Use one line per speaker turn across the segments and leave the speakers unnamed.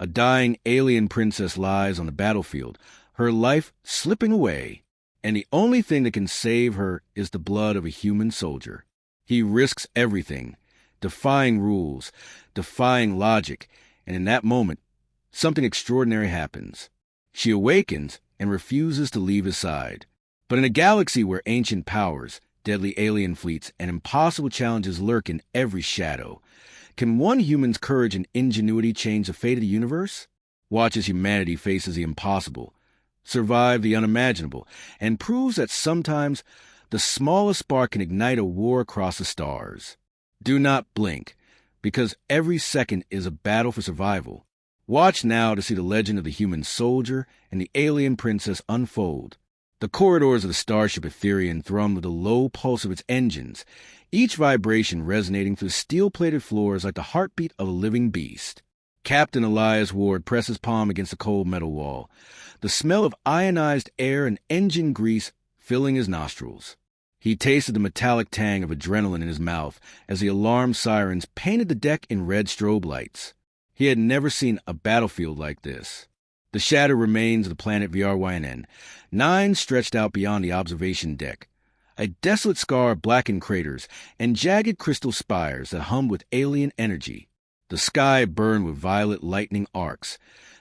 A dying alien princess lies on the battlefield, her life slipping away, and the only thing that can save her is the blood of a human soldier. He risks everything, defying rules, defying logic, and in that moment, something extraordinary happens. She awakens and refuses to leave his side. But in a galaxy where ancient powers, deadly alien fleets, and impossible challenges lurk in every shadow, can one human's courage and ingenuity change the fate of the universe? Watch as humanity faces the impossible, survive the unimaginable, and proves that sometimes the smallest spark can ignite a war across the stars. Do not blink, because every second is a battle for survival. Watch now to see the legend of the human soldier and the alien princess unfold. The corridors of the starship Etherian thrummed with the low pulse of its engines, each vibration resonating through steel-plated floors like the heartbeat of a living beast. Captain Elias Ward pressed his palm against the cold metal wall, the smell of ionized air and engine grease filling his nostrils. He tasted the metallic tang of adrenaline in his mouth as the alarm sirens painted the deck in red strobe lights. He had never seen a battlefield like this. The shattered remains of the planet VRYNN, 9 stretched out beyond the observation deck, a desolate scar of blackened craters and jagged crystal spires that hummed with alien energy. The sky burned with violet lightning arcs,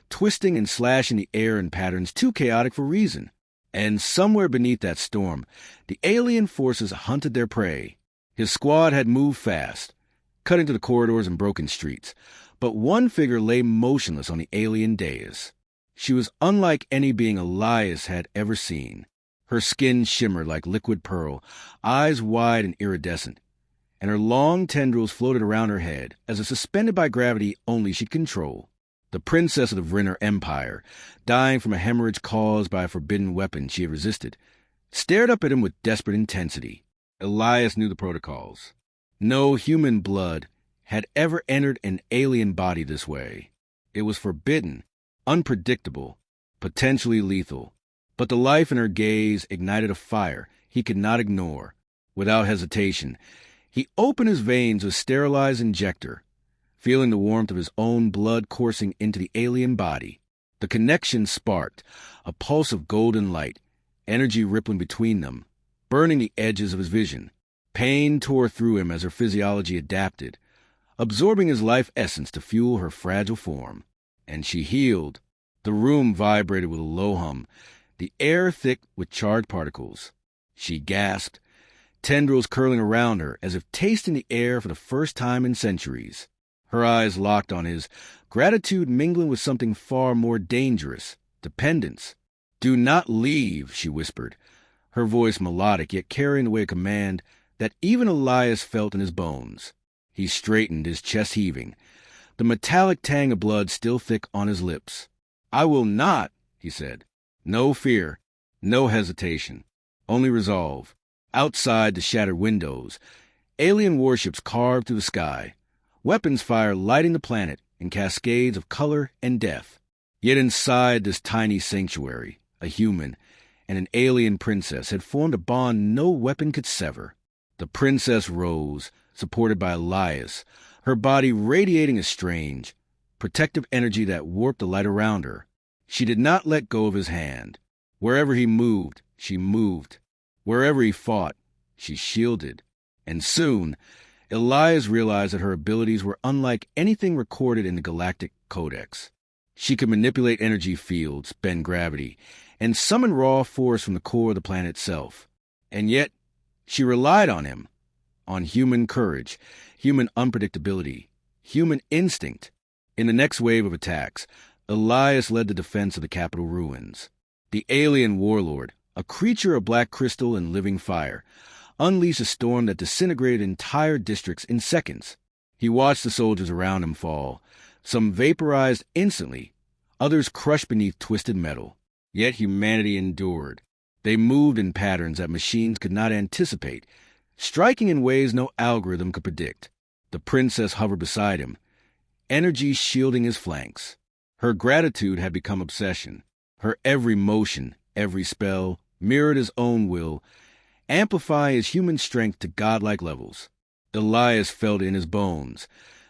twisting and slashing the air in patterns too chaotic for reason. And somewhere beneath that storm, the alien forces hunted their prey. His squad had moved fast, cutting through the corridors and broken streets, but one figure lay motionless on the alien dais. She was unlike any being Elias had ever seen. Her skin shimmered like liquid pearl, eyes wide and iridescent, and her long tendrils floated around her head as if suspended by gravity only she'd control. The princess of the Vrinner Empire, dying from a hemorrhage caused by a forbidden weapon she had resisted, stared up at him with desperate intensity. Elias knew the protocols. No human blood had ever entered an alien body this way. It was forbidden, unpredictable, potentially lethal. But the life in her gaze ignited a fire he could not ignore. Without hesitation, he opened his veins with a sterilized injector, feeling the warmth of his own blood coursing into the alien body. The connection sparked, a pulse of golden light, energy rippling between them, burning the edges of his vision. Pain tore through him as her physiology adapted, absorbing his life essence to fuel her fragile form. And she healed. The room vibrated with a low hum, the air thick with charged particles. She gasped, tendrils curling around her as if tasting the air for the first time in centuries. Her eyes locked on his, gratitude mingling with something far more dangerous, dependence. "Do not leave," she whispered, her voice melodic yet carrying away a command that even Elias felt in his bones. He straightened, his chest heaving, the metallic tang of blood still thick on his lips. "I will not," he said. No fear, no hesitation, only resolve. Outside the shattered windows, alien warships carved through the sky, weapons fire lighting the planet in cascades of color and death. Yet inside this tiny sanctuary, a human and an alien princess had formed a bond no weapon could sever. The princess rose, supported by Elias, her body radiating a strange, protective energy that warped the light around her. She did not let go of his hand. Wherever he moved, she moved. Wherever he fought, she shielded. And soon, Elias realized that her abilities were unlike anything recorded in the Galactic Codex. She could manipulate energy fields, bend gravity, and summon raw force from the core of the planet itself. And yet, she relied on him, on human courage, human unpredictability, human instinct. In the next wave of attacks, Elias led the defense of the capital ruins. The alien warlord, a creature of black crystal and living fire, unleashed a storm that disintegrated entire districts in seconds. He watched the soldiers around him fall, some vaporized instantly, others crushed beneath twisted metal. Yet humanity endured. They moved in patterns that machines could not anticipate, striking in ways no algorithm could predict. The princess hovered beside him, energy shielding his flanks. Her gratitude had become obsession. Her every motion, every spell, mirrored his own will, amplifying his human strength to godlike levels. Elias felt it in his bones.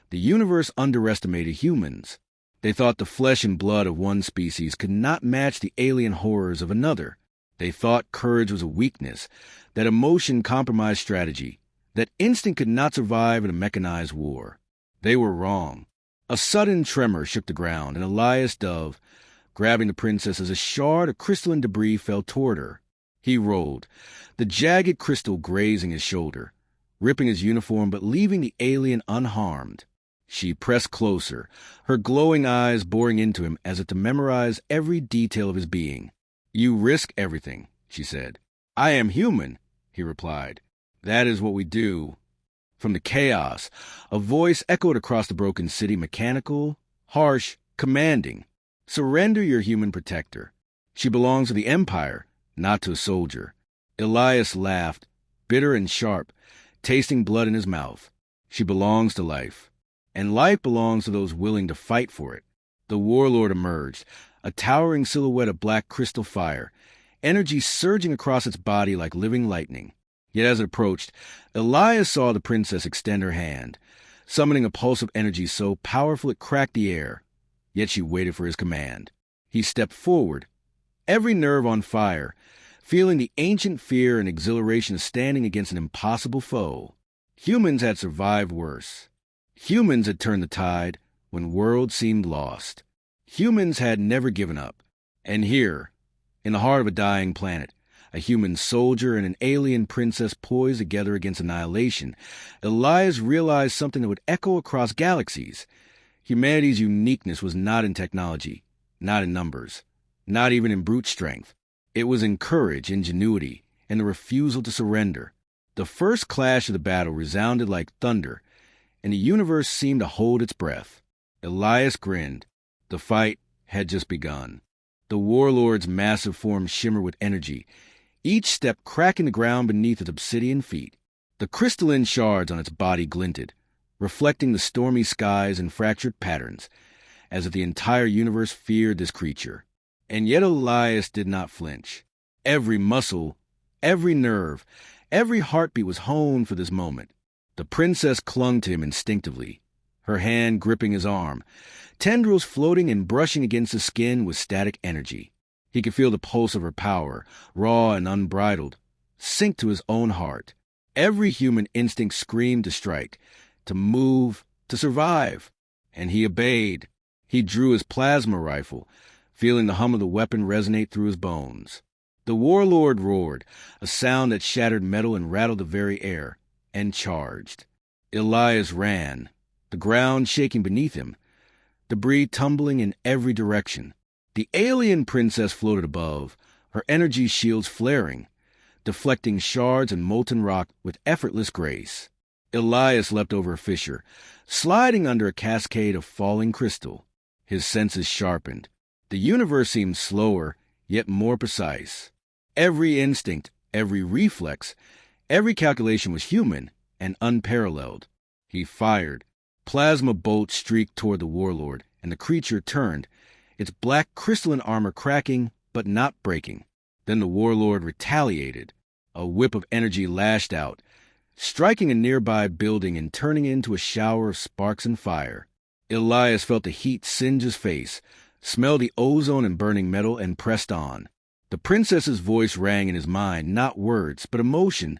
The universe underestimated humans. They thought the flesh and blood of one species could not match the alien horrors of another. They thought courage was a weakness, that emotion compromised strategy, that instinct could not survive in a mechanized war. They were wrong. A sudden tremor shook the ground, and Elias Dove, grabbing the princess as a shard of crystalline debris fell toward her. He rolled, the jagged crystal grazing his shoulder, ripping his uniform but leaving the alien unharmed. She pressed closer, her glowing eyes boring into him as if to memorize every detail of his being. "You risk everything," she said. "I am human," he replied. "That is what we do." From the chaos, a voice echoed across the broken city, mechanical, harsh, commanding. "Surrender your human protector. She belongs to the Empire, not to a soldier." Elias laughed, bitter and sharp, tasting blood in his mouth. "She belongs to life, and life belongs to those willing to fight for it." The warlord emerged, a towering silhouette of black crystal fire, energy surging across its body like living lightning. Yet as it approached, Elias saw the princess extend her hand, summoning a pulse of energy so powerful it cracked the air. Yet she waited for his command. He stepped forward, every nerve on fire, feeling the ancient fear and exhilaration of standing against an impossible foe. Humans had survived worse. Humans had turned the tide when worlds seemed lost. Humans had never given up. And here, in the heart of a dying planet, a human soldier and an alien princess poised together against annihilation, Elias realized something that would echo across galaxies. Humanity's uniqueness was not in technology, not in numbers, not even in brute strength. It was in courage, ingenuity, and the refusal to surrender. The first clash of the battle resounded like thunder, and the universe seemed to hold its breath. Elias grinned. The fight had just begun. The warlord's massive form shimmered with energy, each step cracking the ground beneath its obsidian feet. The crystalline shards on its body glinted, reflecting the stormy skies in fractured patterns, as if the entire universe feared this creature. And yet Elias did not flinch. Every muscle, every nerve, every heartbeat was honed for this moment. The princess clung to him instinctively, her hand gripping his arm, tendrils floating and brushing against his skin with static energy. He could feel the pulse of her power, raw and unbridled, sink to his own heart. Every human instinct screamed to strike, to move, to survive. And he obeyed. He drew his plasma rifle, feeling the hum of the weapon resonate through his bones. The warlord roared, a sound that shattered metal and rattled the very air, and charged. Elias ran, the ground shaking beneath him, debris tumbling in every direction. The alien princess floated above, her energy shields flaring, deflecting shards and molten rock with effortless grace. Elias leapt over a fissure, sliding under a cascade of falling crystal. His senses sharpened. The universe seemed slower, yet more precise. Every instinct, every reflex, every calculation was human and unparalleled. He fired. Plasma bolts streaked toward the warlord, and the creature turned, its black crystalline armor cracking but not breaking. Then the warlord retaliated. A whip of energy lashed out, striking a nearby building and turning into a shower of sparks and fire. Elias felt the heat singe his face, smelled the ozone and burning metal, and pressed on. The princess's voice rang in his mind, not words, but emotion,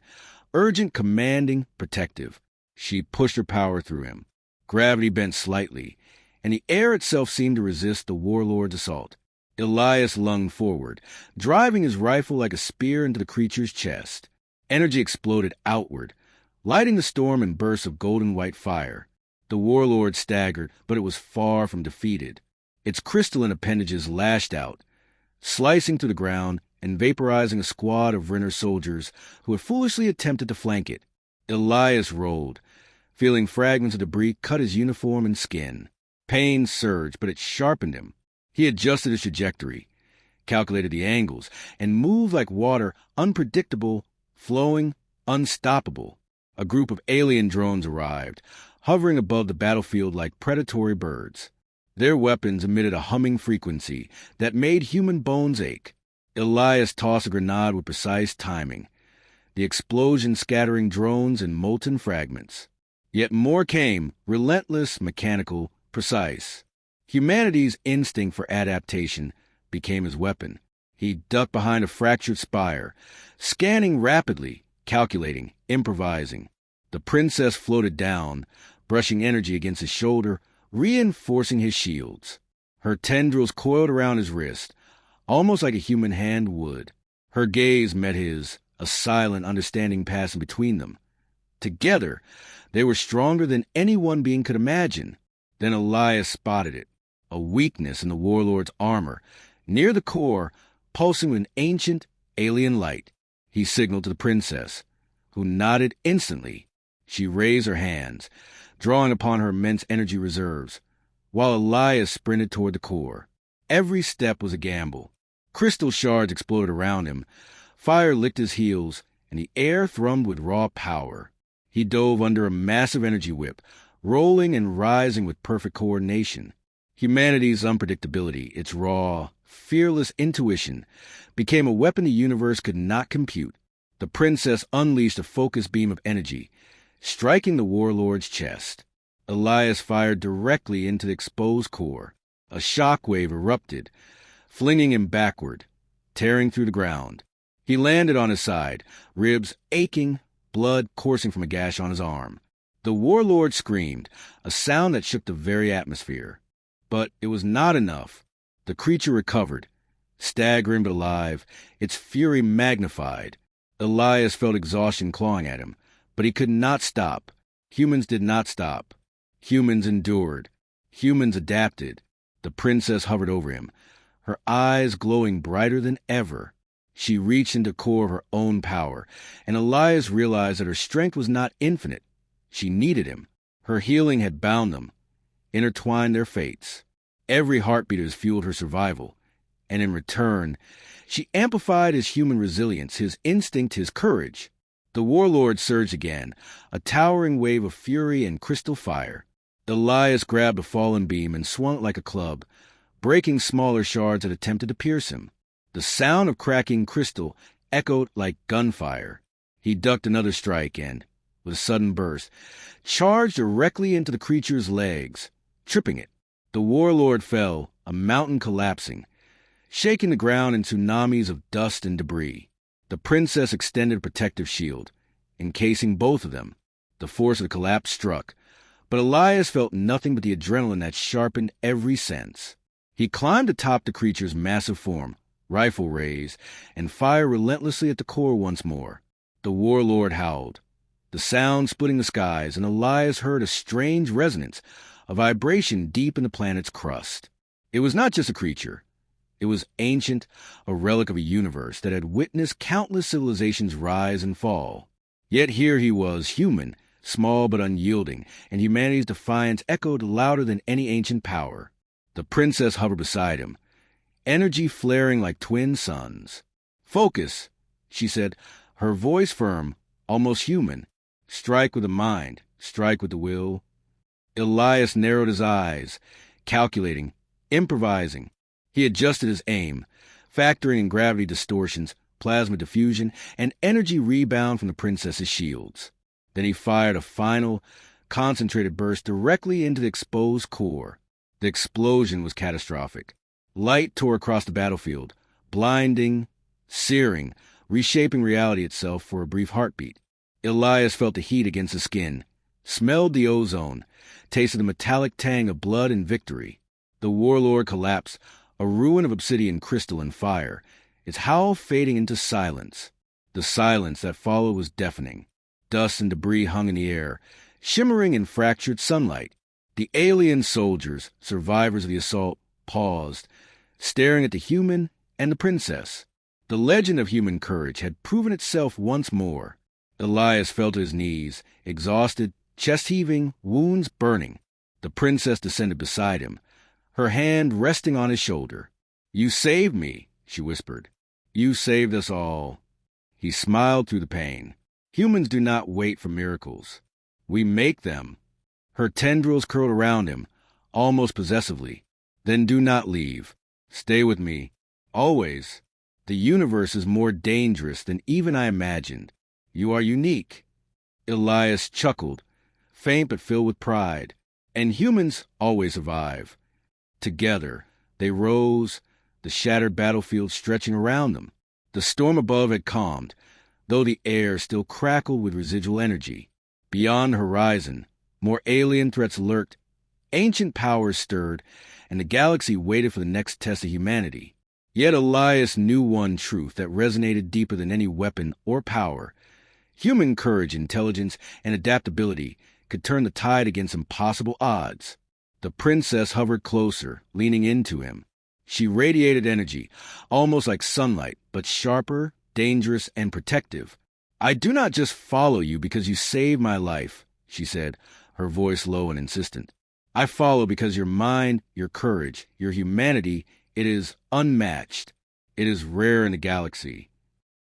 urgent, commanding, protective. She pushed her power through him. Gravity bent slightly, and the air itself seemed to resist the warlord's assault. Elias lunged forward, driving his rifle like a spear into the creature's chest. Energy exploded outward, lighting the storm in bursts of golden-white fire. The warlord staggered, but it was far from defeated. Its crystalline appendages lashed out, slicing through the ground and vaporizing a squad of Renner soldiers who had foolishly attempted to flank it. Elias rolled, feeling fragments of debris cut his uniform and skin. Pain surged, but it sharpened him. He adjusted his trajectory, calculated the angles, and moved like water, unpredictable, flowing, unstoppable. A group of alien drones arrived, hovering above the battlefield like predatory birds. Their weapons emitted a humming frequency that made human bones ache. Elias tossed a grenade with precise timing, the explosion scattering drones in molten fragments. Yet more came, relentless, mechanical, precise. Humanity's instinct for adaptation became his weapon. He ducked behind a fractured spire, scanning rapidly, calculating, improvising. The princess floated down, brushing energy against his shoulder, reinforcing his shields. Her tendrils coiled around his wrist, almost like a human hand would. Her gaze met his, a silent understanding passing between them. Together, they were stronger than any one being could imagine. Then Elias spotted it, a weakness in the warlord's armor, near the core, pulsing with an ancient, alien light. He signaled to the princess, who nodded instantly. She raised her hands, drawing upon her immense energy reserves, while Elias sprinted toward the core. Every step was a gamble. Crystal shards exploded around him, fire licked his heels, and the air thrummed with raw power. He dove under a massive energy whip, rolling and rising with perfect coordination. Humanity's unpredictability, its raw, fearless intuition, became a weapon the universe could not compute. The princess unleashed a focused beam of energy, striking the warlord's chest. Elias fired directly into the exposed core. A shockwave erupted, flinging him backward, tearing through the ground. He landed on his side, ribs aching, blood coursing from a gash on his arm. The warlord screamed, a sound that shook the very atmosphere. But it was not enough. The creature recovered, staggering but alive, its fury magnified. Elias felt exhaustion clawing at him, but he could not stop. Humans did not stop. Humans endured. Humans adapted. The princess hovered over him, her eyes glowing brighter than ever. She reached into the core of her own power, and Elias realized that her strength was not infinite. She needed him. Her healing had bound them, intertwined their fates. Every heartbeat has fueled her survival, and in return, she amplified his human resilience, his instinct, his courage. The warlord surged again, a towering wave of fury and crystal fire. Elias grabbed a fallen beam and swung it like a club, breaking smaller shards that attempted to pierce him. The sound of cracking crystal echoed like gunfire. He ducked another strike and, with a sudden burst, charged directly into the creature's legs, tripping it. The warlord fell, a mountain collapsing, shaking the ground in tsunamis of dust and debris. The princess extended a protective shield, encasing both of them. The force of the collapse struck, but Elias felt nothing but the adrenaline that sharpened every sense. He climbed atop the creature's massive form, rifle raised, and fired relentlessly at the core once more. The warlord howled, the sound splitting the skies, and Elias heard a strange resonance, a vibration deep in the planet's crust. It was not just a creature. It was ancient, a relic of a universe that had witnessed countless civilizations rise and fall. Yet here he was, human, small but unyielding, and humanity's defiance echoed louder than any ancient power. The princess hovered beside him, energy flaring like twin suns. "Focus," she said, her voice firm, almost human. "Strike with the mind, strike with the will." Elias narrowed his eyes, calculating, improvising. He adjusted his aim, factoring in gravity distortions, plasma diffusion, and energy rebound from the princess's shields. Then he fired a final, concentrated burst directly into the exposed core. The explosion was catastrophic. Light tore across the battlefield, blinding, searing, reshaping reality itself for a brief heartbeat. Elias felt the heat against his skin, smelled the ozone, tasted the metallic tang of blood and victory. The warlord collapsed, a ruin of obsidian, crystal, and fire, its howl fading into silence. The silence that followed was deafening. Dust and debris hung in the air, shimmering in fractured sunlight. The alien soldiers, survivors of the assault, paused, staring at the human and the princess. The legend of human courage had proven itself once more. Elias fell to his knees, exhausted, chest heaving, wounds burning. The princess descended beside him, her hand resting on his shoulder. "You saved me," she whispered. "You saved us all." He smiled through the pain. Humans do not wait for miracles. We make them. Her tendrils curled around him, almost possessively. "Then do not leave. Stay with me. Always. The universe is more dangerous than even I imagined. You are unique." Elias chuckled, faint but filled with pride. "And humans always survive. Together, they rose, the shattered battlefield stretching around them. The storm above had calmed, though the air still crackled with residual energy. Beyond the horizon, more alien threats lurked, ancient powers stirred, and the galaxy waited for the next test of humanity. Yet Elias knew one truth that resonated deeper than any weapon or power. Human courage, intelligence, and adaptability could turn the tide against impossible odds. The princess hovered closer, leaning into him. She radiated energy, almost like sunlight, but sharper, dangerous, and protective. "I do not just follow you because you saved my life," she said, her voice low and insistent. "I follow because your mind, your courage, your humanity, it is unmatched. It is rare in the galaxy."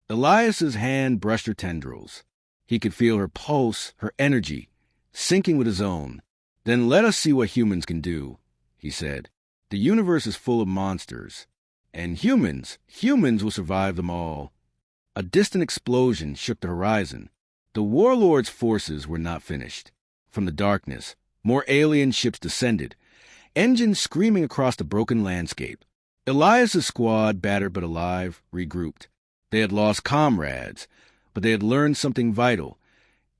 Elias's hand brushed her tendrils. He could feel her pulse, her energy, syncing with his own. "Then let us see what humans can do," he said. "The universe is full of monsters. And humans will survive them all." A distant explosion shook the horizon. The warlord's forces were not finished. From the darkness, more alien ships descended, engines screaming across the broken landscape. Elias's squad, battered but alive, regrouped. They had lost comrades, but they had learned something vital.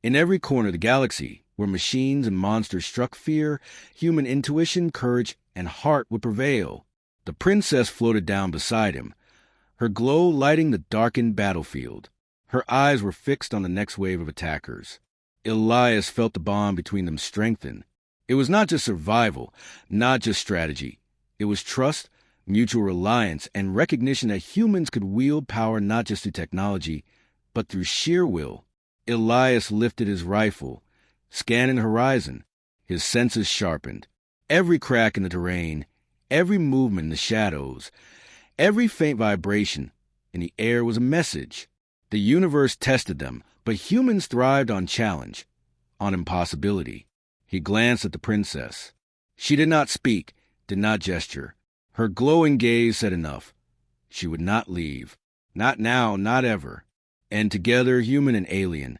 In every corner of the galaxy, where machines and monsters struck fear, human intuition, courage, and heart would prevail. The princess floated down beside him, her glow lighting the darkened battlefield. Her eyes were fixed on the next wave of attackers. Elias felt the bond between them strengthen. It was not just survival, not just strategy. It was trust, mutual reliance, and recognition that humans could wield power not just through technology, but through sheer will. Elias lifted his rifle, scanning the horizon, his senses sharpened. Every crack in the terrain, every movement in the shadows, every faint vibration in the air was a message. The universe tested them, but humans thrived on challenge, on impossibility. He glanced at the princess. She did not speak, did not gesture. Her glowing gaze said enough. She would not leave. Not now, not ever. And together, human and alien,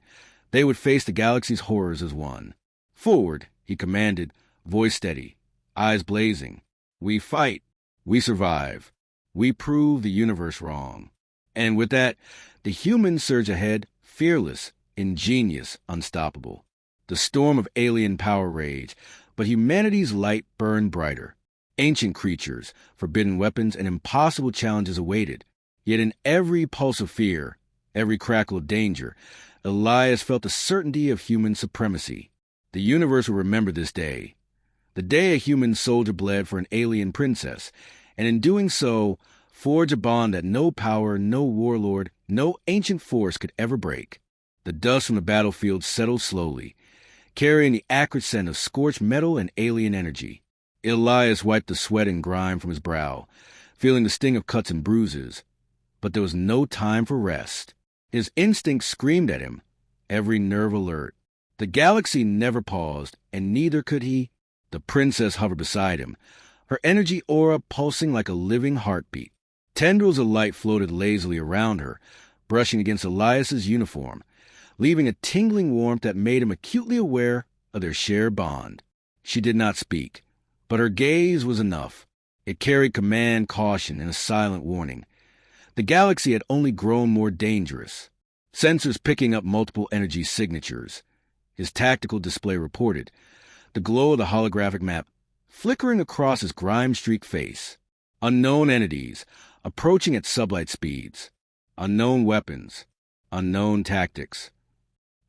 they would face the galaxy's horrors as one. "Forward," he commanded, voice steady, eyes blazing. "We fight. We survive. We prove the universe wrong." And with that, the humans surged ahead, fearless, ingenious, unstoppable. The storm of alien power raged, but humanity's light burned brighter. Ancient creatures, forbidden weapons, and impossible challenges awaited. Yet in every pulse of fear, every crackle of danger, Elias felt the certainty of human supremacy. The universe will remember this day. The day a human soldier bled for an alien princess, and in doing so, forged a bond that no power, no warlord, no ancient force could ever break. The dust from the battlefield settled slowly, carrying the acrid scent of scorched metal and alien energy. Elias wiped the sweat and grime from his brow, feeling the sting of cuts and bruises. But there was no time for rest. His instincts screamed at him, every nerve alert. The galaxy never paused, and neither could he. The princess hovered beside him, her energy aura pulsing like a living heartbeat. Tendrils of light floated lazily around her, brushing against Elias's uniform, leaving a tingling warmth that made him acutely aware of their shared bond. She did not speak, but her gaze was enough. It carried command, caution, and a silent warning. The galaxy had only grown more dangerous. Sensors picking up multiple energy signatures. His tactical display reported, the glow of the holographic map flickering across his grime-streaked face. Unknown entities, approaching at sublight speeds. Unknown weapons. Unknown tactics.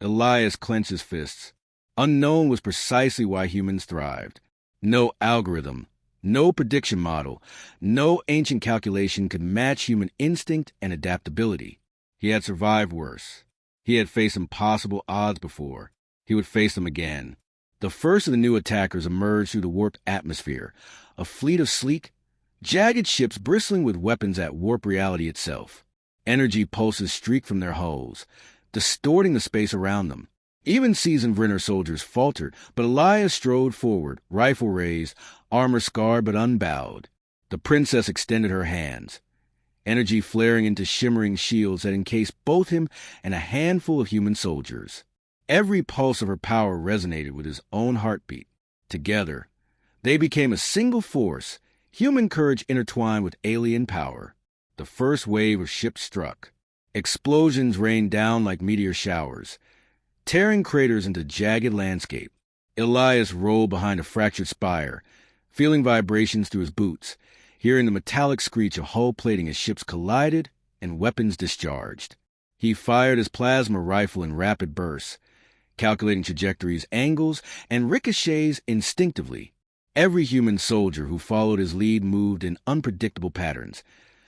Elias clenched his fists. Unknown was precisely why humans thrived. No algorithm, no prediction model, no ancient calculation could match human instinct and adaptability. He had survived worse. He had faced impossible odds before. He would face them again. The first of the new attackers emerged through the warped atmosphere, a fleet of sleek, jagged ships bristling with weapons at warp reality itself. Energy pulses streaked from their hulls, distorting the space around them. Even seasoned Brenner soldiers faltered, but Elias strode forward, rifle raised, armor scarred but unbowed. The princess extended her hands, energy flaring into shimmering shields that encased both him and a handful of human soldiers. Every pulse of her power resonated with his own heartbeat. Together, they became a single force, Human courage intertwined with alien power. The first wave of ships struck. Explosions rained down like meteor showers, tearing craters into jagged landscape. Elias rolled behind a fractured spire, feeling vibrations through his boots, hearing the metallic screech of hull plating as ships collided and weapons discharged. He fired his plasma rifle in rapid bursts, calculating trajectories, angles, and ricochets instinctively. Every human soldier who followed his lead moved in unpredictable patterns,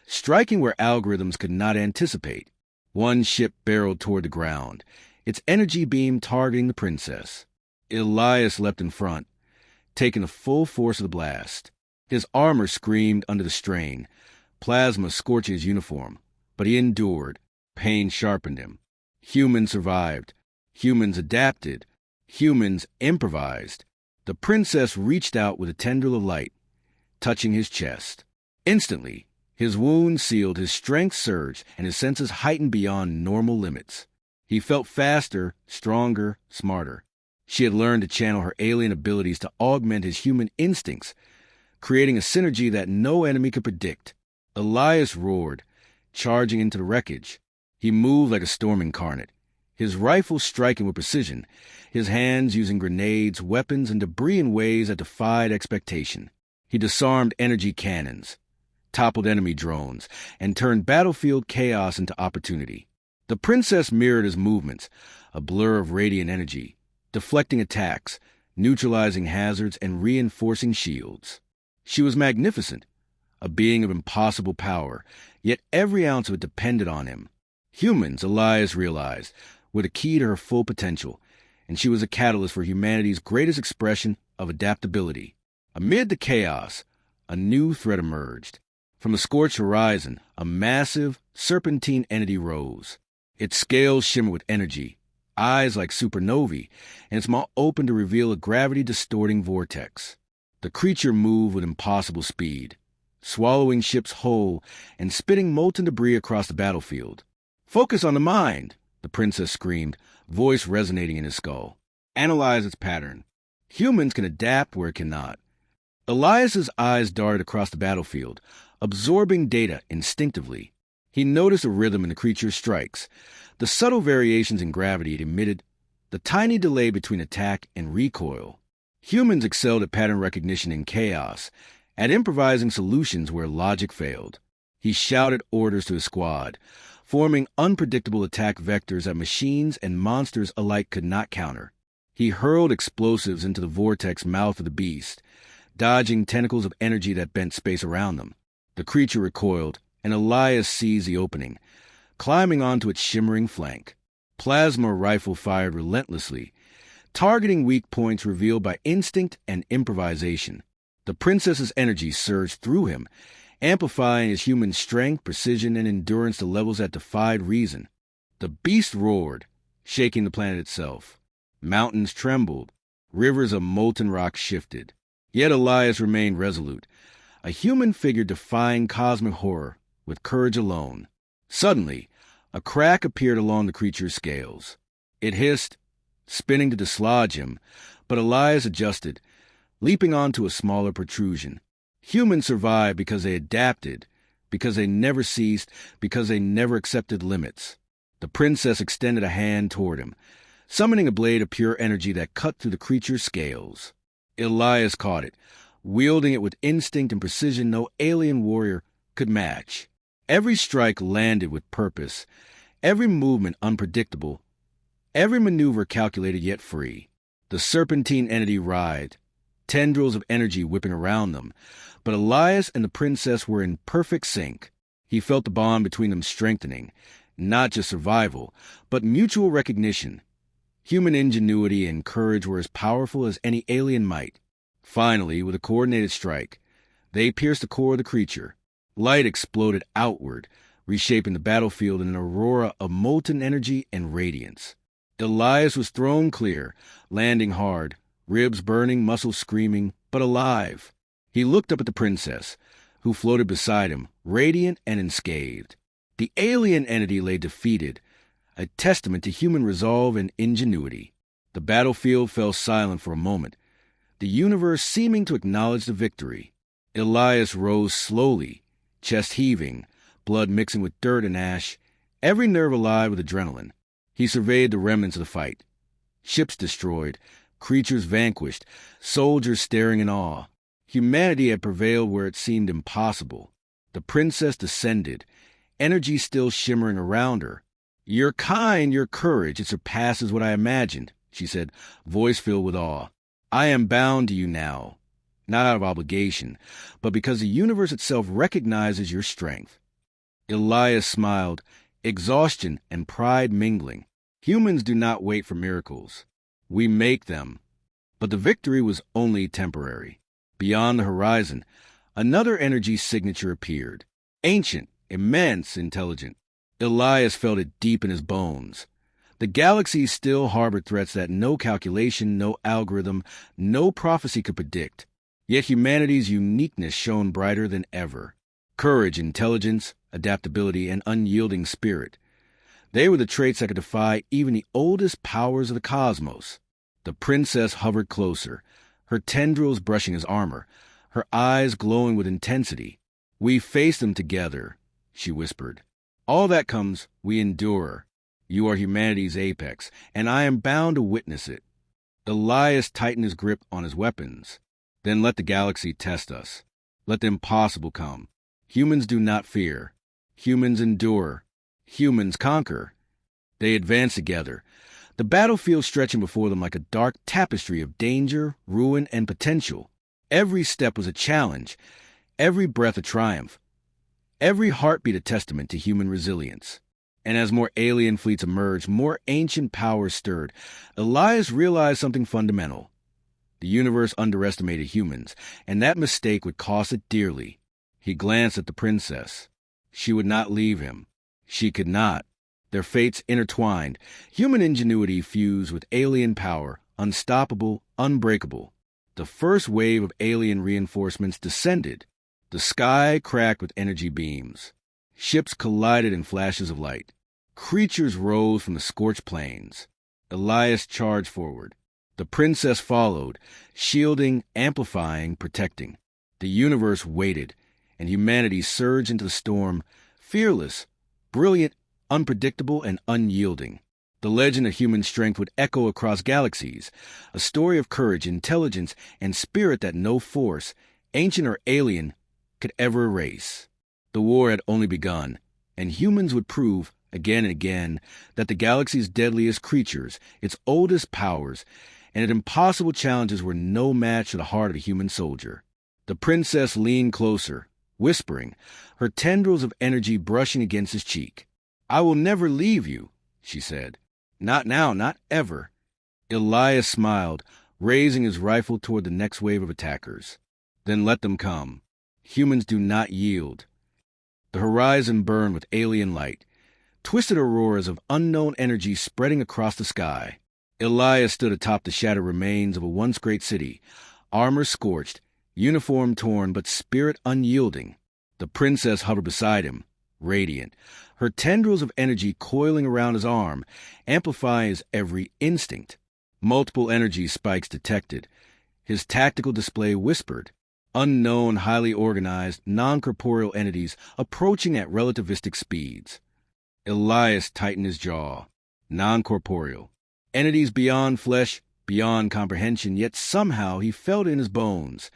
striking where algorithms could not anticipate. One ship barreled toward the ground, its energy beam targeting the princess. Elias leapt in front, taking the full force of the blast. His armor screamed under the strain, plasma scorching his uniform, but he endured. Pain sharpened him. Humans survived. Humans adapted. Humans improvised. The princess reached out with a tendril of light, touching his chest. Instantly, his wound sealed, his strength surged, and his senses heightened beyond normal limits. He felt faster, stronger, smarter. She had learned to channel her alien abilities to augment his human instincts, creating a synergy that no enemy could predict. Elias roared, charging into the wreckage. He moved like a storm incarnate, his rifle striking with precision, his hands using grenades, weapons, and debris in ways that defied expectation. He disarmed energy cannons, toppled enemy drones, and turned battlefield chaos into opportunity. The princess mirrored his movements, a blur of radiant energy, deflecting attacks, neutralizing hazards, and reinforcing shields. She was magnificent, a being of impossible power, yet every ounce of it depended on him. Humans, Elias realized, were the key to her full potential, and she was a catalyst for humanity's greatest expression of adaptability. Amid the chaos, a new threat emerged. From the scorched horizon, a massive, serpentine entity rose. Its scales shimmered with energy, eyes like supernovae, and its mouth opened to reveal a gravity-distorting vortex. The creature moved with impossible speed, swallowing ships whole and spitting molten debris across the battlefield. "Focus on the mind," the princess screamed, voice resonating in his skull. "Analyze its pattern. Humans can adapt where it cannot." Elias's eyes darted across the battlefield, absorbing data instinctively. He noticed a rhythm in the creature's strikes, the subtle variations in gravity it emitted, the tiny delay between attack and recoil. Humans excelled at pattern recognition in chaos, at improvising solutions where logic failed. He shouted orders to his squad, forming unpredictable attack vectors that machines and monsters alike could not counter. He hurled explosives into the vortex mouth of the beast, dodging tentacles of energy that bent space around them. The creature recoiled, and Elias seized the opening, climbing onto its shimmering flank. Plasma rifle fired relentlessly, targeting weak points revealed by instinct and improvisation. The princess's energy surged through him, amplifying his human strength, precision, and endurance to levels that defied reason. The beast roared, shaking the planet itself. Mountains trembled. Rivers of molten rock shifted. Yet Elias remained resolute, a human figure defying cosmic horror with courage alone. Suddenly, a crack appeared along the creature's scales. It hissed, spinning to dislodge him, but Elias adjusted, leaping onto a smaller protrusion. Humans survived because they adapted, because they never ceased, because they never accepted limits. The princess extended a hand toward him, summoning a blade of pure energy that cut through the creature's scales. Elias caught it, wielding it with instinct and precision no alien warrior could match. Every strike landed with purpose, every movement unpredictable, every maneuver calculated yet free. The serpentine entity writhed, tendrils of energy whipping around them, but Elias and the princess were in perfect sync. He felt the bond between them strengthening, not just survival, but mutual recognition. Human ingenuity and courage were as powerful as any alien might. Finally, with a coordinated strike, they pierced the core of the creature. Light exploded outward, reshaping the battlefield in an aurora of molten energy and radiance. Elias was thrown clear, landing hard, ribs burning, muscles screaming, but alive. He looked up at the princess, who floated beside him, radiant and unscathed. The alien entity lay defeated, a testament to human resolve and ingenuity. The battlefield fell silent for a moment, the universe seeming to acknowledge the victory. Elias rose slowly, chest heaving, blood mixing with dirt and ash, every nerve alive with adrenaline. He surveyed the remnants of the fight. Ships destroyed, creatures vanquished, soldiers staring in awe. Humanity had prevailed where it seemed impossible. The princess descended, energy still shimmering around her. "Your kind, your courage, it surpasses what I imagined," she said, voice filled with awe. "I am bound to you now, not out of obligation, but because the universe itself recognizes your strength." Elias smiled, exhaustion and pride mingling. Humans do not wait for miracles. We make them. But the victory was only temporary. Beyond the horizon, another energy signature appeared. Ancient, immense, intelligent. Elias felt it deep in his bones. The galaxy still harbored threats that no calculation, no algorithm, no prophecy could predict. Yet humanity's uniqueness shone brighter than ever. Courage, intelligence, adaptability, and unyielding spirit. They were the traits that could defy even the oldest powers of the cosmos. The princess hovered closer, her tendrils brushing his armor, her eyes glowing with intensity. "We face them together," she whispered. "All that comes, we endure. You are humanity's apex, and I am bound to witness it." Elias tightened his grip on his weapons. "Then let the galaxy test us. Let the impossible come. Humans do not fear. Humans endure. Humans conquer." They advanced together, the battlefield stretching before them like a dark tapestry of danger, ruin, and potential. Every step was a challenge, every breath a triumph, every heartbeat a testament to human resilience. And as more alien fleets emerged, more ancient powers stirred, Elias realized something fundamental. The universe underestimated humans, and that mistake would cost it dearly. He glanced at the princess. She would not leave him. She could not. Their fates intertwined, human ingenuity fused with alien power, unstoppable, unbreakable. The first wave of alien reinforcements descended. The sky cracked with energy beams. Ships collided in flashes of light. Creatures rose from the scorched plains. Elias charged forward. The princess followed, shielding, amplifying, protecting. The universe waited, and humanity surged into the storm, fearless, brilliant, unpredictable, and unyielding. The legend of human strength would echo across galaxies, a story of courage, intelligence, and spirit that no force, ancient or alien, could ever erase. The war had only begun, and humans would prove, again and again, that the galaxy's deadliest creatures, its oldest powers, and its impossible challenges were no match to the heart of the human soldier. The princess leaned closer, whispering, her tendrils of energy brushing against his cheek. "I will never leave you," she said. "Not now, not ever." Elias smiled, raising his rifle toward the next wave of attackers. "Then let them come. Humans do not yield." The horizon burned with alien light, twisted auroras of unknown energy spreading across the sky. Elias stood atop the shattered remains of a once great city, armor scorched, uniform torn, but spirit unyielding. The princess hovered beside him, radiant, her tendrils of energy coiling around his arm, amplifying his every instinct. Multiple energy spikes detected. His tactical display whispered. Unknown, highly organized, non-corporeal entities approaching at relativistic speeds. Elias tightened his jaw. Non-corporeal. Entities beyond flesh, beyond comprehension, yet somehow he felt it in his bones.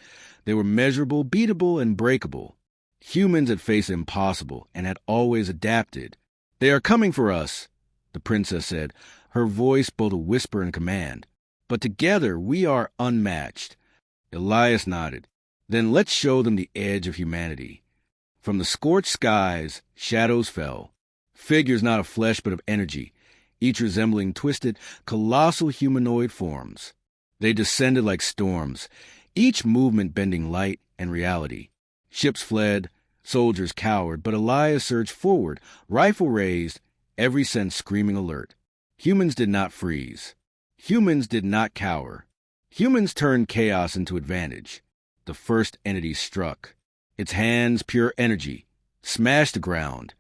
They were measurable, beatable, and breakable. Humans had faced the impossible and had always adapted. "They are coming for us," the princess said, her voice both a whisper and command. "But together we are unmatched." Elias nodded. "Then let's show them the edge of humanity." From the scorched skies, shadows fell. Figures not of flesh but of energy, each resembling twisted, colossal humanoid forms. They descended like storms, each movement bending light and reality. Ships fled, soldiers cowered, but Elias surged forward, rifle raised, every sense screaming alert. Humans did not freeze. Humans did not cower. Humans turned chaos into advantage. The first entity struck. Its hands, pure energy, smashed the ground,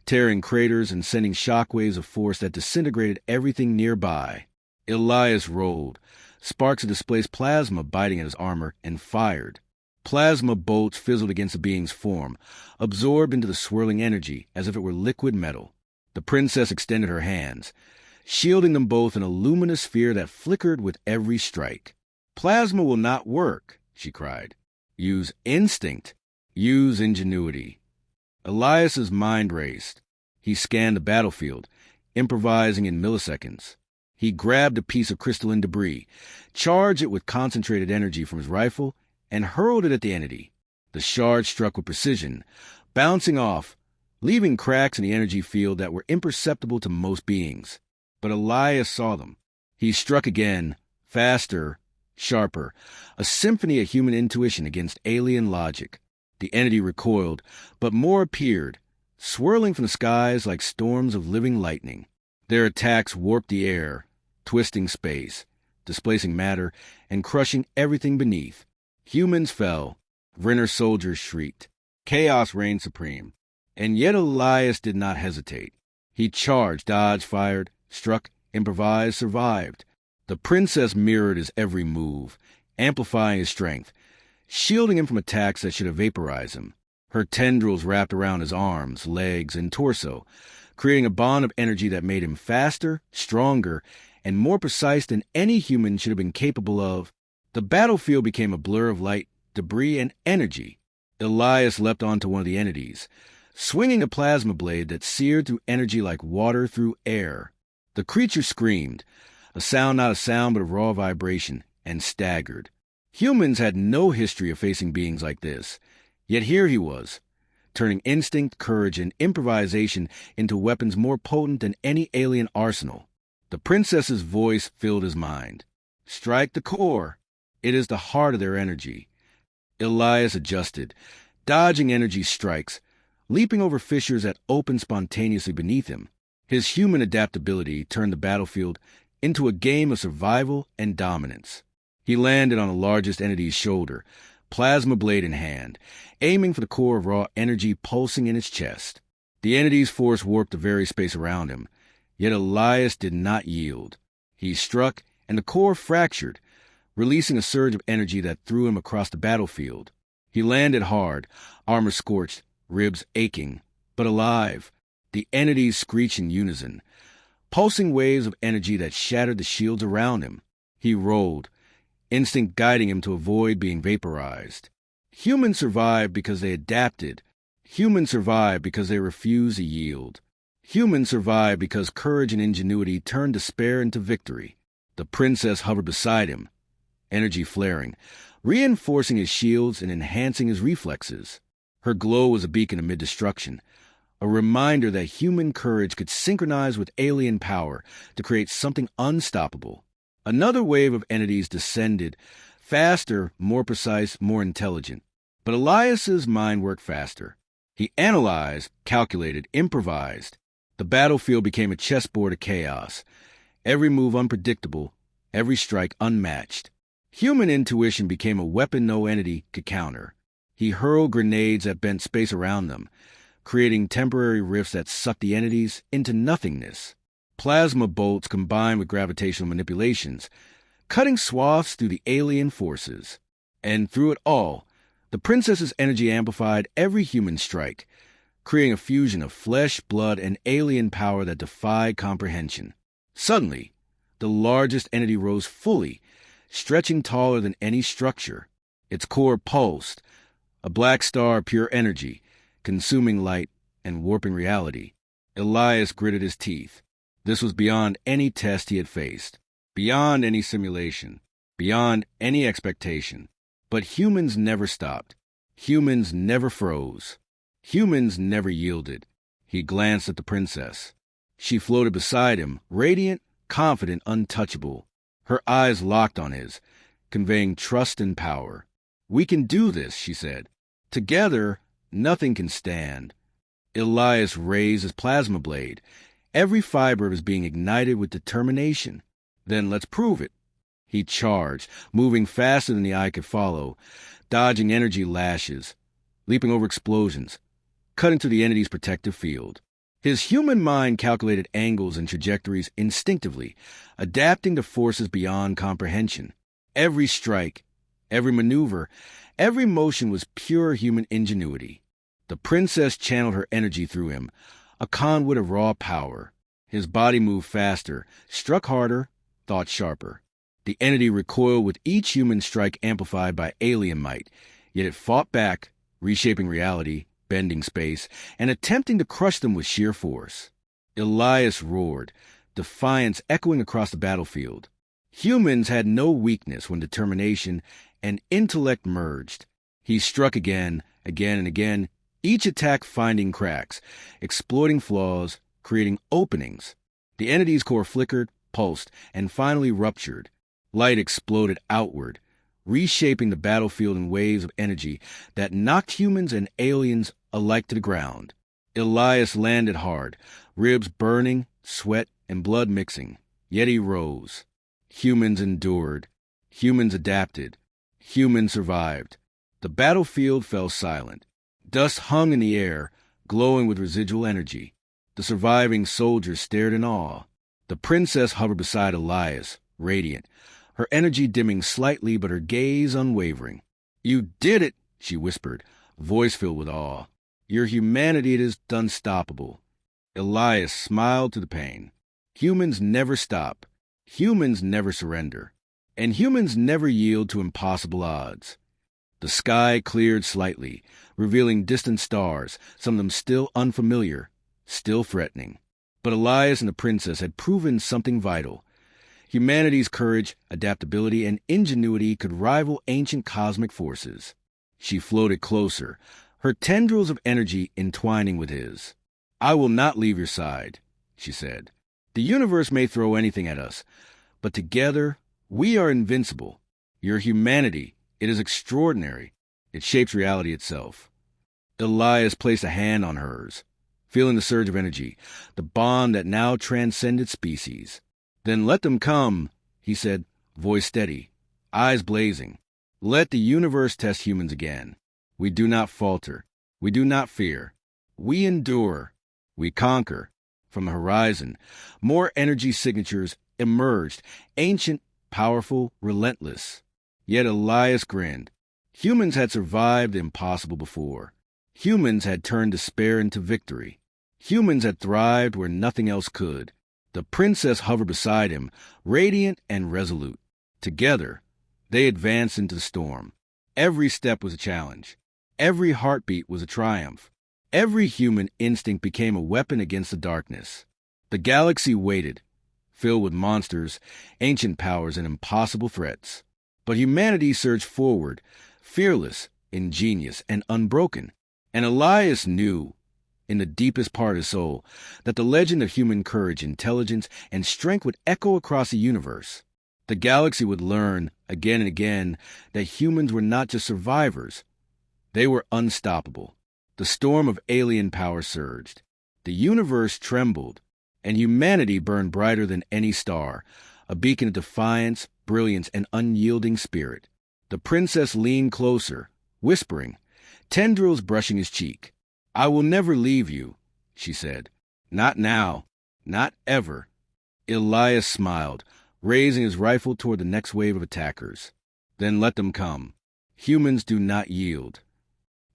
tearing craters and sending shockwaves of force that disintegrated everything nearby. Elias rolled, sparks of displaced plasma biting at his armor, and fired. Plasma bolts fizzled against the being's form, absorbed into the swirling energy as if it were liquid metal. The princess extended her hands, shielding them both in a luminous sphere that flickered with every strike. "Plasma will not work," she cried. "Use instinct. Use ingenuity." Elias's mind raced. He scanned the battlefield, improvising in milliseconds. He grabbed a piece of crystalline debris, charged it with concentrated energy from his rifle, and hurled it at the entity. The shard struck with precision, bouncing off, leaving cracks in the energy field that were imperceptible to most beings. But Elias saw them. He struck again, faster, sharper, a symphony of human intuition against alien logic. The entity recoiled, but more appeared, swirling from the skies like storms of living lightning. Their attacks warped the air, twisting space, displacing matter, and crushing everything beneath. Humans fell. Renner soldiers shrieked. Chaos reigned supreme. And yet Elias did not hesitate. He charged, dodged, fired, struck, improvised, survived. The princess mirrored his every move, amplifying his strength, shielding him from attacks that should have vaporized him. Her tendrils wrapped around his arms, legs, and torso, creating a bond of energy that made him faster, stronger, and more precise than any human should have been capable of. The battlefield became a blur of light, debris, and energy. Elias leapt onto one of the entities, swinging a plasma blade that seared through energy like water through air. The creature screamed, a sound not a sound but a raw vibration, and staggered. Humans had no history of facing beings like this, yet here he was, turning instinct, courage, and improvisation into weapons more potent than any alien arsenal. The princess's voice filled his mind. "Strike the core. It is the heart of their energy." Elias adjusted, dodging energy strikes, leaping over fissures that opened spontaneously beneath him. His human adaptability turned the battlefield into a game of survival and dominance. He landed on the largest entity's shoulder, plasma blade in hand, aiming for the core of raw energy pulsing in its chest. The entity's force warped the very space around him, yet Elias did not yield. He struck, and the core fractured, releasing a surge of energy that threw him across the battlefield. He landed hard, armor scorched, ribs aching, but alive. The entities screeched in unison, pulsing waves of energy that shattered the shields around him. He rolled, instinct guiding him to avoid being vaporized. Humans survived because they adapted. Humans survived because they refused to yield. Humans survived because courage and ingenuity turned despair into victory. The princess hovered beside him, energy flaring, reinforcing his shields and enhancing his reflexes. Her glow was a beacon amid destruction, a reminder that human courage could synchronize with alien power to create something unstoppable. Another wave of entities descended, faster, more precise, more intelligent. But Elias's mind worked faster. He analyzed, calculated, improvised. The battlefield became a chessboard of chaos, every move unpredictable, every strike unmatched. Human intuition became a weapon no entity could counter. He hurled grenades that bent space around them, creating temporary rifts that sucked the entities into nothingness. Plasma bolts combined with gravitational manipulations, cutting swaths through the alien forces. And through it all, the princess's energy amplified every human strike, creating a fusion of flesh, blood, and alien power that defied comprehension. Suddenly, the largest entity rose fully, stretching taller than any structure. Its core pulsed, a black star of pure energy, consuming light and warping reality. Elias gritted his teeth. This was beyond any test he had faced, beyond any simulation, beyond any expectation. But humans never stopped. Humans never froze. Humans never yielded. He glanced at the princess. She floated beside him, radiant, confident, untouchable. Her eyes locked on his, conveying trust and power. "We can do this," she said. "Together, nothing can stand." Elias raised his plasma blade, every fiber of his being ignited with determination. "Then let's prove it." He charged, moving faster than the eye could follow, dodging energy lashes, leaping over explosions, cutting through the entity's protective field. His human mind calculated angles and trajectories instinctively, adapting to forces beyond comprehension. Every strike, Every maneuver, every motion was pure human ingenuity. The princess channeled her energy through him, a conduit of raw power. His body moved faster, struck harder, thought sharper. The entity recoiled with each human strike amplified by alien might, yet it fought back, reshaping reality, bending space, and attempting to crush them with sheer force. Elias roared, defiance echoing across the battlefield. Humans had no weakness when determination and intellect merged. He struck again, and again, each attack finding cracks, exploiting flaws, creating openings. The entity's core flickered, pulsed, and finally ruptured. Light exploded outward, reshaping the battlefield in waves of energy that knocked humans and aliens alike to the ground. Elias landed hard, ribs burning, sweat and blood mixing. Yet he rose. Humans endured. Humans adapted. Humans survived. The battlefield fell silent. Dust hung in the air, glowing with residual energy. The surviving soldiers stared in awe. The princess hovered beside Elias, radiant, her energy dimming slightly but her gaze unwavering. "You did it," she whispered, voice filled with awe. "Your humanity is unstoppable." Elias smiled through the pain. Humans never stop. Humans never surrender. And humans never yield to impossible odds. The sky cleared slightly, revealing distant stars, some of them still unfamiliar, still threatening. But Elias and the princess had proven something vital. Humanity's courage, adaptability, and ingenuity could rival ancient cosmic forces. She floated closer, her tendrils of energy entwining with his. "I will not leave your side," she said. "The universe may throw anything at us, but together we are invincible. Your humanity, it is extraordinary. It shapes reality itself." Elias placed a hand on hers, feeling the surge of energy, the bond that now transcended species. "Then let them come," he said, voice steady, eyes blazing. "Let the universe test humans again. We do not falter. We do not fear. We endure. We conquer." From the horizon, more energy signatures emerged, ancient, powerful, relentless. Yet Elias grinned. Humans had survived the impossible before. Humans had turned despair into victory. Humans had thrived where nothing else could. The princess hovered beside him, radiant and resolute. Together, they advanced into the storm. Every step was a challenge. Every heartbeat was a triumph. Every human instinct became a weapon against the darkness. The galaxy waited, filled with monsters, ancient powers, and impossible threats. But humanity surged forward, fearless, ingenious, and unbroken. And Elias knew, in the deepest part of his soul, that the legend of human courage, intelligence, and strength would echo across the universe. The galaxy would learn, again and again, that humans were not just survivors. They were unstoppable. The storm of alien power surged. The universe trembled, and humanity burned brighter than any star, a beacon of defiance, brilliance, and unyielding spirit. The princess leaned closer, whispering, tendrils brushing his cheek. "I will never leave you," she said. "Not now. Not ever." Elias smiled, raising his rifle toward the next wave of attackers. "Then let them come. Humans do not yield."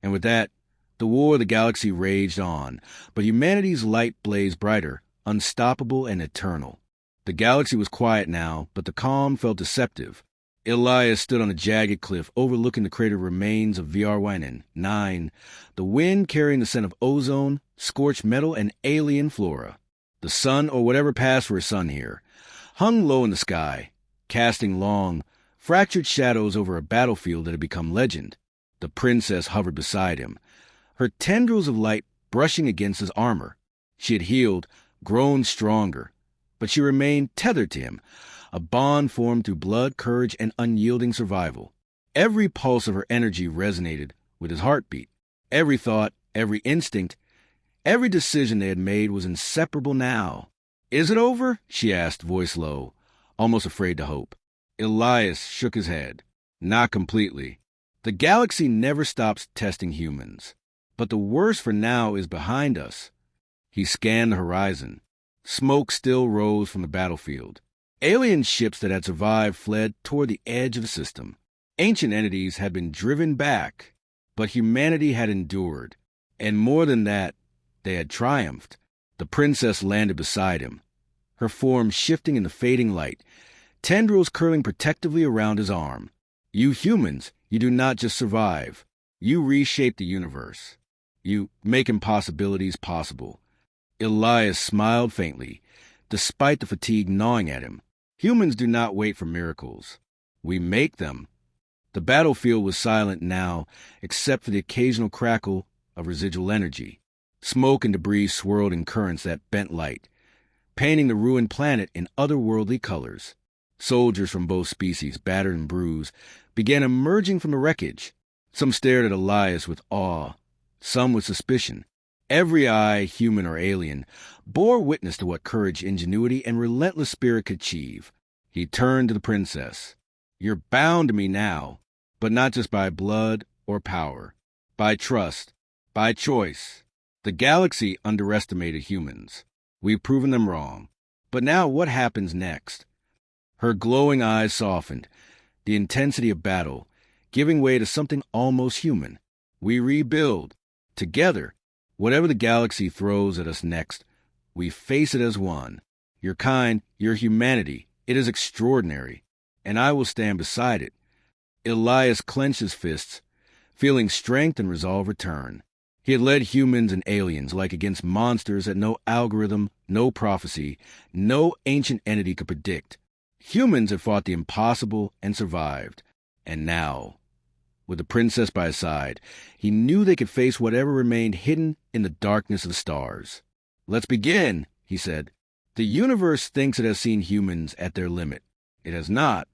And with that, the war of the galaxy raged on, but humanity's light blazed brighter, unstoppable and eternal. The galaxy was quiet now, but the calm felt deceptive. Elias stood on a jagged cliff overlooking the crater remains of VR 9, the wind carrying the scent of ozone, scorched metal, and alien flora. The sun, or whatever passed for a sun here, hung low in the sky, casting long, fractured shadows over a battlefield that had become legend. The princess hovered beside him, her tendrils of light brushing against his armor. She had healed, grown stronger, but she remained tethered to him, a bond formed through blood, courage, and unyielding survival. Every pulse of her energy resonated with his heartbeat. Every thought, every instinct, every decision they had made was inseparable now. "Is it over?" she asked, voice low, almost afraid to hope. Elias shook his head. "Not completely. The galaxy never stops testing humans. But the worst for now is behind us." He scanned the horizon. Smoke still rose from the battlefield. Alien ships that had survived fled toward the edge of the system. Ancient entities had been driven back, but humanity had endured. And more than that, they had triumphed. The princess landed beside him, her form shifting in the fading light, tendrils curling protectively around his arm. You humans, you do not just survive. You reshape the universe. You make impossibilities possible. Elias smiled faintly, despite the fatigue gnawing at him. Humans do not wait for miracles. We make them. The battlefield was silent now, except for the occasional crackle of residual energy. Smoke and debris swirled in currents that bent light, painting the ruined planet in otherworldly colors. Soldiers from both species, battered and bruised, began emerging from the wreckage. Some stared at Elias with awe, some with suspicion. Every eye, human or alien, bore witness to what courage, ingenuity, and relentless spirit could achieve. He turned to the princess. You're bound to me now, but not just by blood or power, by trust, by choice. The galaxy underestimated humans. We've proven them wrong. But now what happens next? Her glowing eyes softened, the intensity of battle giving way to something almost human. We rebuild. Together. Whatever the galaxy throws at us next, we face it as one. Your kind, your humanity, it is extraordinary, and I will stand beside it. Elias clenched his fists, feeling strength and resolve return. He had led humans and aliens like against monsters that no algorithm, no prophecy, no ancient entity could predict. Humans had fought the impossible and survived. And now, with the princess by his side, he knew they could face whatever remained hidden in the darkness of the stars. Let's begin, he said. The universe thinks it has seen humans at their limit. It has not.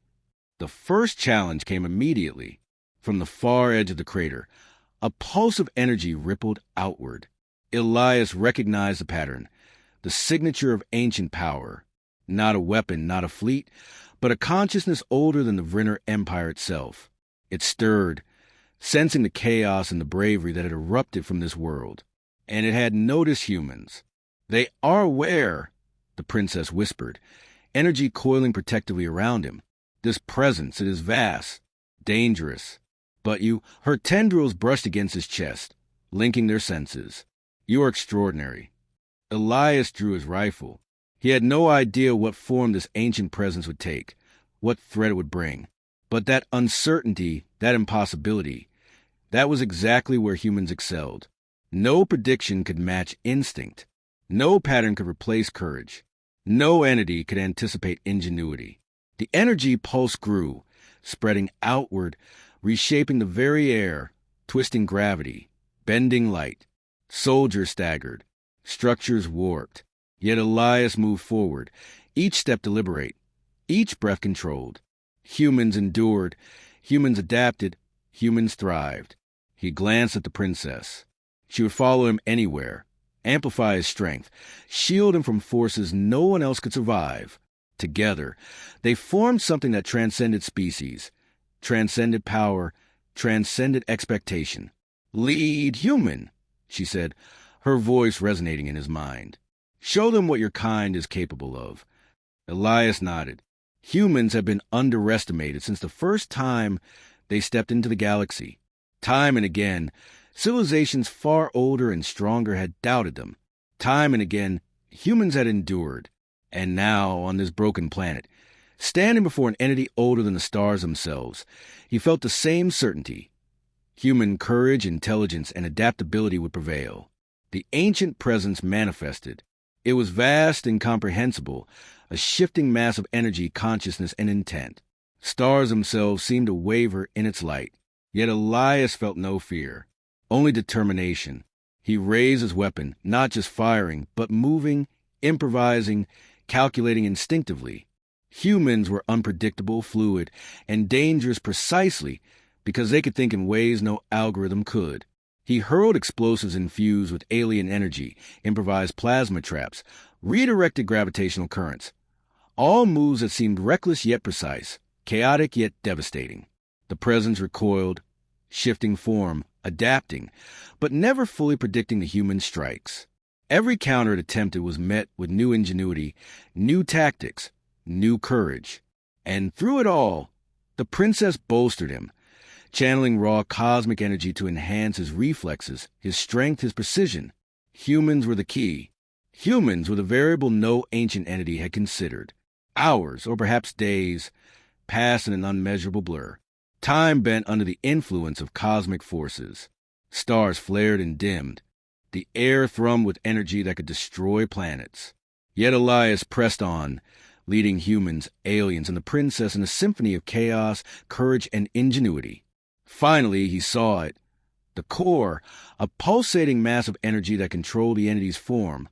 The first challenge came immediately. From the far edge of the crater, a pulse of energy rippled outward. Elias recognized the pattern, the signature of ancient power. Not a weapon, not a fleet, but a consciousness older than the Vrinner Empire itself. It stirred, sensing the chaos and the bravery that had erupted from this world. And it had noticed humans. They are aware, the princess whispered, energy coiling protectively around him. This presence, it is vast, dangerous. But her tendrils brushed against his chest, linking their senses. You are extraordinary. Elias drew his rifle. He had no idea what form this ancient presence would take, what threat it would bring. But that uncertainty, that impossibility, that was exactly where humans excelled. No prediction could match instinct. No pattern could replace courage. No entity could anticipate ingenuity. The energy pulse grew, spreading outward, reshaping the very air, twisting gravity, bending light. Soldiers staggered, structures warped. Yet Elias moved forward, each step deliberate, each breath controlled. Humans endured, humans adapted, humans thrived. He glanced at the princess. She would follow him anywhere, amplify his strength, shield him from forces no one else could survive. Together, they formed something that transcended species, transcended power, transcended expectation. Lead human, she said, her voice resonating in his mind. Show them what your kind is capable of. Elias nodded. Humans have been underestimated since the first time they stepped into the galaxy. Time and again, civilizations far older and stronger had doubted them. Time and again, humans had endured. And now, on this broken planet, standing before an entity older than the stars themselves, he felt the same certainty. Human courage, intelligence, and adaptability would prevail. The ancient presence manifested. It was vast and incomprehensible, a shifting mass of energy, consciousness, and intent. Stars themselves seemed to waver in its light. Yet Elias felt no fear, only determination. He raised his weapon, not just firing, but moving, improvising, calculating instinctively. Humans were unpredictable, fluid, and dangerous precisely because they could think in ways no algorithm could. He hurled explosives infused with alien energy, improvised plasma traps, redirected gravitational currents. All moves that seemed reckless yet precise, chaotic yet devastating. The presence recoiled, shifting form, adapting, but never fully predicting the human strikes. Every counter it attempted was met with new ingenuity, new tactics, new courage. And through it all, The princess bolstered him, channeling raw cosmic energy to enhance his reflexes, his strength, his precision. Humans were the key. Humans were the variable no ancient entity had considered. Hours, or perhaps days, passed in an unmeasurable blur. Time bent under the influence of cosmic forces. Stars flared and dimmed. The air thrummed with energy that could destroy planets. Yet Elias pressed on, leading humans, aliens, and the princess in a symphony of chaos, courage, and ingenuity. Finally, he saw it. The core, a pulsating mass of energy that controlled the entity's form,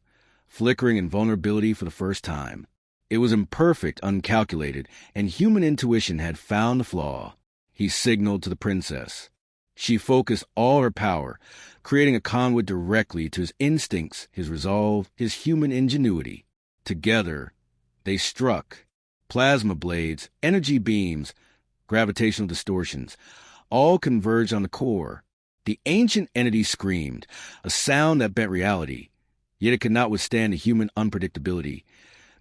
flickering in vulnerability for the first time. It was imperfect, uncalculated, and human intuition had found the flaw. He signaled to the princess. She focused all her power, creating a conduit directly to his instincts, his resolve, his human ingenuity. Together, they struck. Plasma blades, energy beams, gravitational distortions, all converged on the core. The ancient entity screamed, a sound that bent reality, yet it could not withstand the human unpredictability,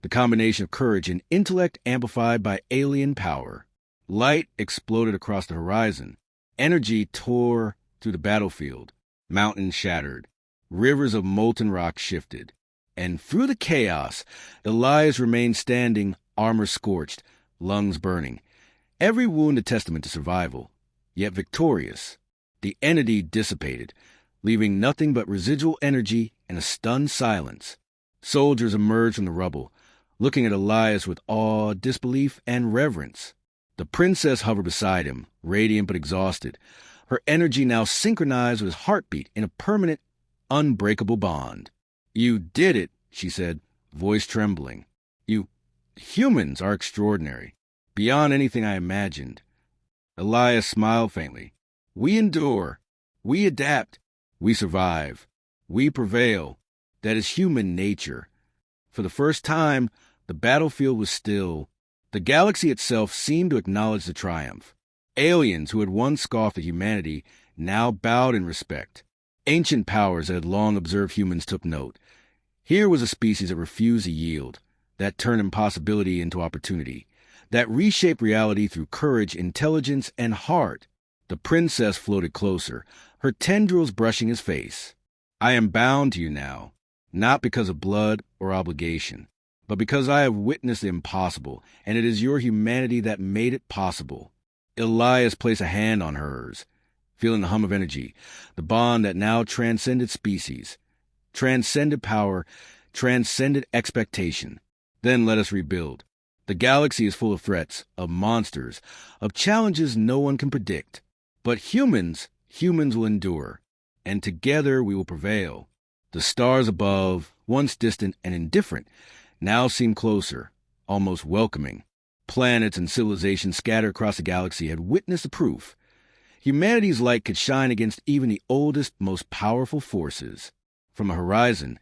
the combination of courage and intellect amplified by alien power. Light exploded across the horizon. Energy tore through the battlefield. Mountains shattered. Rivers of molten rock shifted. And through the chaos, Elias remained standing, armor scorched, lungs burning. Every wound a testament to survival, yet victorious. The entity dissipated, leaving nothing but residual energy and a stunned silence. Soldiers emerged from the rubble, looking at Elias with awe, disbelief, and reverence. The princess hovered beside him, radiant but exhausted, her energy now synchronized with his heartbeat in a permanent, unbreakable bond. "You did it," she said, voice trembling. Humans are extraordinary, beyond anything I imagined." Elias smiled faintly. "We endure. We adapt. We survive. We prevail. That is human nature." For the first time, the battlefield was still. The galaxy itself seemed to acknowledge the triumph. Aliens who had once scoffed at humanity now bowed in respect. Ancient powers that had long observed humans took note. Here was a species that refused to yield, that turned impossibility into opportunity, that reshaped reality through courage, intelligence, and heart. The princess floated closer, her tendrils brushing his face. "I am bound to you now, not because of blood or obligation, but because I have witnessed the impossible, and it is your humanity that made it possible." Elias placed a hand on hers, feeling the hum of energy, the bond that now transcended species, transcended power, transcended expectation. "Then let us rebuild. The galaxy is full of threats, of monsters, of challenges no one can predict. But humans will endure, and together we will prevail." The stars above, once distant and indifferent, now seemed closer, almost welcoming. Planets and civilizations scattered across the galaxy had witnessed the proof. Humanity's light could shine against even the oldest, most powerful forces. From the horizon,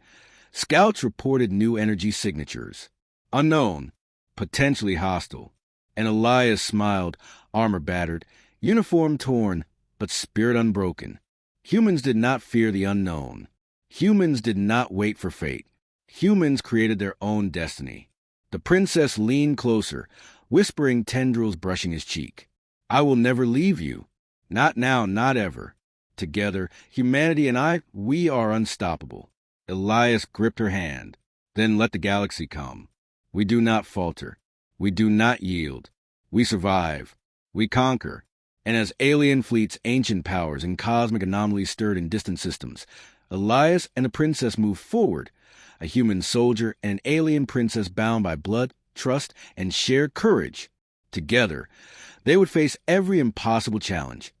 scouts reported new energy signatures. Unknown, potentially hostile. And Elias smiled, armor battered, uniform torn, but spirit unbroken. Humans did not fear the unknown. Humans did not wait for fate. Humans created their own destiny. The princess leaned closer, whispering, tendrils brushing his cheek. "I will never leave you. Not now, not ever. Together, humanity and I, we are unstoppable." Elias gripped her hand. "Then let the galaxy come. We do not falter. We do not yield. We survive. We conquer." And as alien fleets, ancient powers, and cosmic anomalies stirred in distant systems, Elias and the princess moved forward, a human soldier and an alien princess bound by blood, trust, and shared courage. Together, they would face every impossible challenge,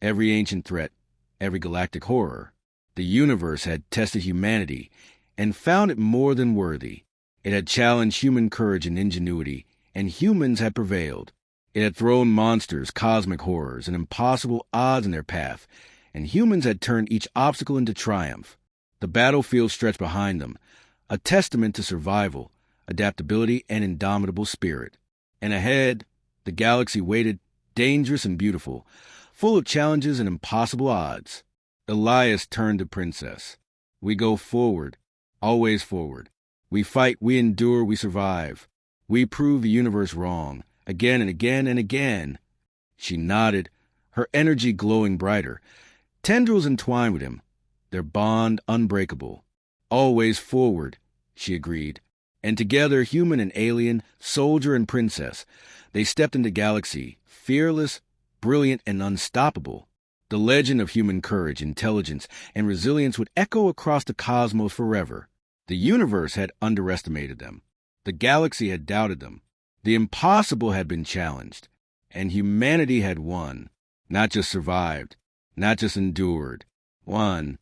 every ancient threat, every galactic horror. The universe had tested humanity and found it more than worthy. It had challenged human courage and ingenuity, and humans had prevailed. It had thrown monsters, cosmic horrors, and impossible odds in their path, and humans had turned each obstacle into triumph. The battlefield stretched behind them, a testament to survival, adaptability, and indomitable spirit. And ahead, the galaxy waited, dangerous and beautiful, full of challenges and impossible odds. Elias turned to Princess. "We go forward, always forward. We fight, we endure, we survive. We prove the universe wrong, again and again and again. She nodded, her energy glowing brighter. Tendrils entwined with him, their bond unbreakable. Always forward, she agreed. And together, human and alien, soldier and princess, they stepped into galaxy, fearless, brilliant, and unstoppable. The legend of human courage, intelligence, and resilience would echo across the cosmos forever. The universe had underestimated them. The galaxy had doubted them. The impossible had been challenged. And humanity had won. Not just survived, not just endured. Won.